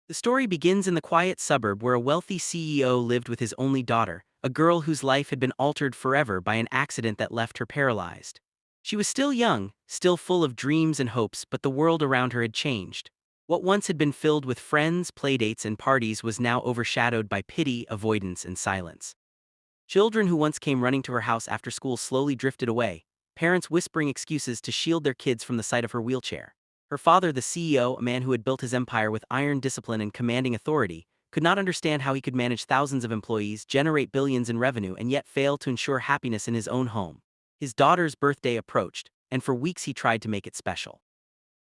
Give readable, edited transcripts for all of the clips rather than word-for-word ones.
The story begins in the quiet suburb where a wealthy CEO lived with his only daughter, a girl whose life had been altered forever by an accident that left her paralyzed. She was still young, still full of dreams and hopes, but the world around her had changed. What once had been filled with friends, playdates, and parties was now overshadowed by pity, avoidance, and silence. Children who once came running to her house after school slowly drifted away, parents whispering excuses to shield their kids from the sight of her wheelchair. Her father, the CEO, a man who had built his empire with iron discipline and commanding authority, could not understand how he could manage thousands of employees, generate billions in revenue, and yet fail to ensure happiness in his own home. His daughter's birthday approached, and for weeks he tried to make it special.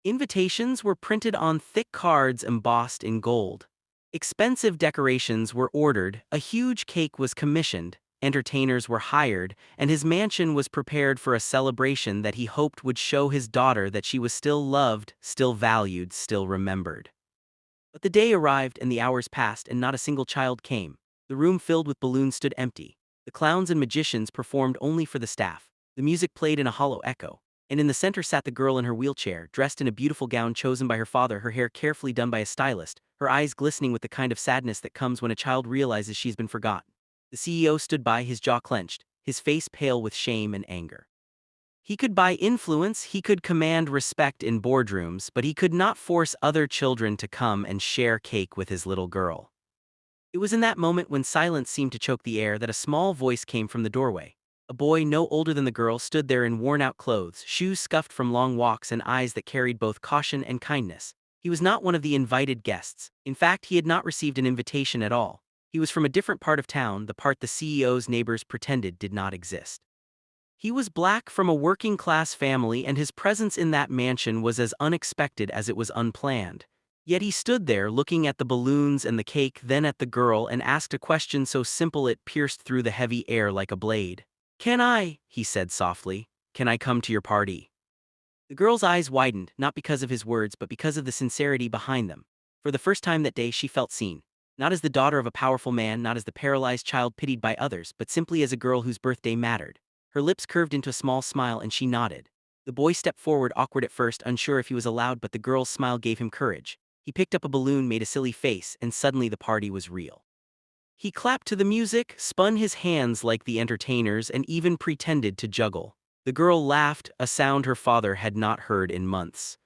Invitations were printed on thick cards embossed in gold. Expensive decorations were ordered, a huge cake was commissioned, entertainers were hired, and his mansion was prepared for a celebration that he hoped would show his daughter that she was still loved, still valued, still remembered. But the day arrived and the hours passed and not a single child came. The room filled with balloons stood empty. The clowns and magicians performed only for the staff. The music played in a hollow echo. And in the center sat the girl in her wheelchair, dressed in a beautiful gown chosen by her father, her hair carefully done by a stylist, her eyes glistening with the kind of sadness that comes when a child realizes she's been forgotten. The CEO stood by, his jaw clenched, his face pale with shame and anger. He could buy influence, he could command respect in boardrooms, but he could not force other children to come and share cake with his little girl. It was in that moment when silence seemed to choke the air that a small voice came from the doorway. A boy no older than the girl stood there in worn-out clothes, shoes scuffed from long walks and eyes that carried both caution and kindness. He was not one of the invited guests. In fact, he had not received an invitation at all. He was from a different part of town, the part the CEO's neighbors pretended did not exist. He was black, from a working-class family, and his presence in that mansion was as unexpected as it was unplanned. Yet he stood there looking at the balloons and the cake, then at the girl, and asked a question so simple it pierced through the heavy air like a blade. "Can I," he said softly, "can I come to your party?" The girl's eyes widened, not because of his words but because of the sincerity behind them. For the first time that day she felt seen. Not as the daughter of a powerful man, not as the paralyzed child pitied by others, but simply as a girl whose birthday mattered. Her lips curved into a small smile and she nodded. The boy stepped forward, awkward at first, unsure if he was allowed, but the girl's smile gave him courage. He picked up a balloon, made a silly face, and suddenly the party was real. He clapped to the music, spun his hands like the entertainers, and even pretended to juggle. The girl laughed, a sound her father had not heard in months.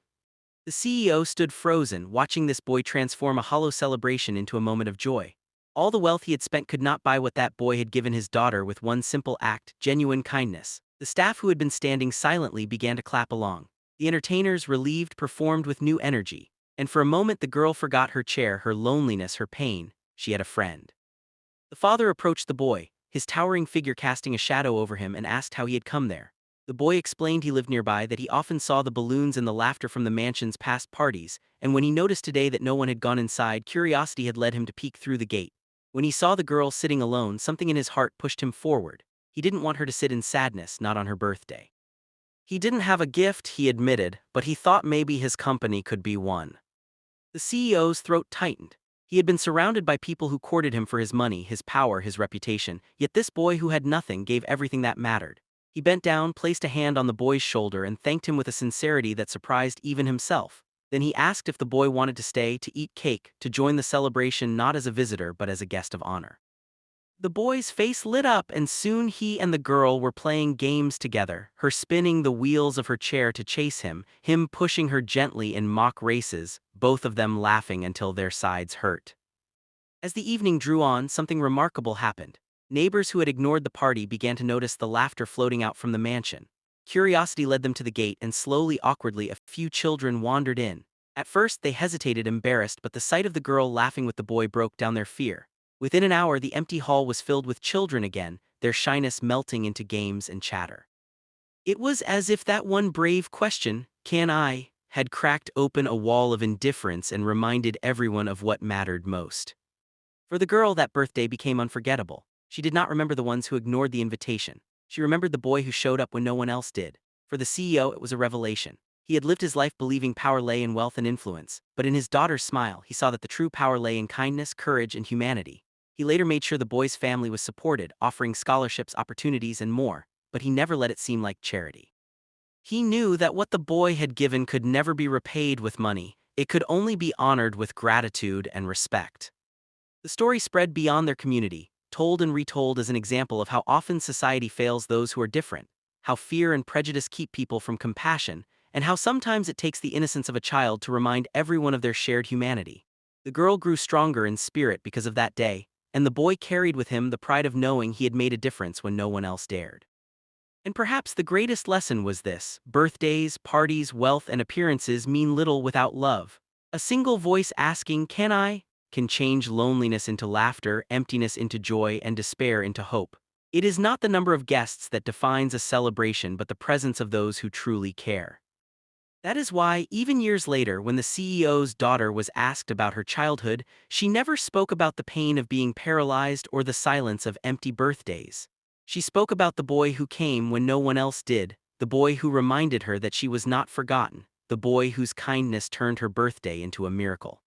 The CEO stood frozen, watching this boy transform a hollow celebration into a moment of joy. All the wealth he had spent could not buy what that boy had given his daughter with one simple act, genuine kindness. The staff who had been standing silently began to clap along. The entertainers, relieved, performed with new energy. And for a moment the girl forgot her chair, her loneliness, her pain. She had a friend. The father approached the boy, his towering figure casting a shadow over him, and asked how he had come there. The boy explained he lived nearby, that he often saw the balloons and the laughter from the mansion's past parties, and when he noticed today that no one had gone inside, curiosity had led him to peek through the gate. When he saw the girl sitting alone, something in his heart pushed him forward. He didn't want her to sit in sadness, not on her birthday. He didn't have a gift, he admitted, but he thought maybe his company could be one. The CEO's throat tightened. He had been surrounded by people who courted him for his money, his power, his reputation, yet this boy who had nothing gave everything that mattered. He bent down, placed a hand on the boy's shoulder, and thanked him with a sincerity that surprised even himself. Then he asked if the boy wanted to stay, to eat cake, to join the celebration not as a visitor but as a guest of honor. The boy's face lit up, and soon he and the girl were playing games together, her spinning the wheels of her chair to chase him pushing her gently in mock races, both of them laughing until their sides hurt. As the evening drew on, something remarkable happened. Neighbors who had ignored the party began to notice the laughter floating out from the mansion. Curiosity led them to the gate, and slowly, awkwardly, a few children wandered in. At first they hesitated, embarrassed, but the sight of the girl laughing with the boy broke down their fear. Within an hour the empty hall was filled with children again, their shyness melting into games and chatter. It was as if that one brave question, "Can I?" had cracked open a wall of indifference and reminded everyone of what mattered most. For the girl, that birthday became unforgettable. She did not remember the ones who ignored the invitation. She remembered the boy who showed up when no one else did. For the CEO it was a revelation. He had lived his life believing power lay in wealth and influence, but in his daughter's smile he saw that the true power lay in kindness, courage, and humanity. He later made sure the boy's family was supported, offering scholarships, opportunities, and more, but he never let it seem like charity. He knew that what the boy had given could never be repaid with money, It could only be honored with gratitude and respect. The story spread beyond their community, told and retold as an example of how often society fails those who are different, how fear and prejudice keep people from compassion, and how sometimes it takes the innocence of a child to remind everyone of their shared humanity. The girl grew stronger in spirit because of that day, and the boy carried with him the pride of knowing he had made a difference when no one else dared. And perhaps the greatest lesson was this: birthdays, parties, wealth, and appearances mean little without love. A single voice asking, "Can I?" can change loneliness into laughter, emptiness into joy, and despair into hope. It is not the number of guests that defines a celebration, but the presence of those who truly care. That is why, even years later, when the CEO's daughter was asked about her childhood, she never spoke about the pain of being paralyzed or the silence of empty birthdays. She spoke about the boy who came when no one else did, the boy who reminded her that she was not forgotten, the boy whose kindness turned her birthday into a miracle.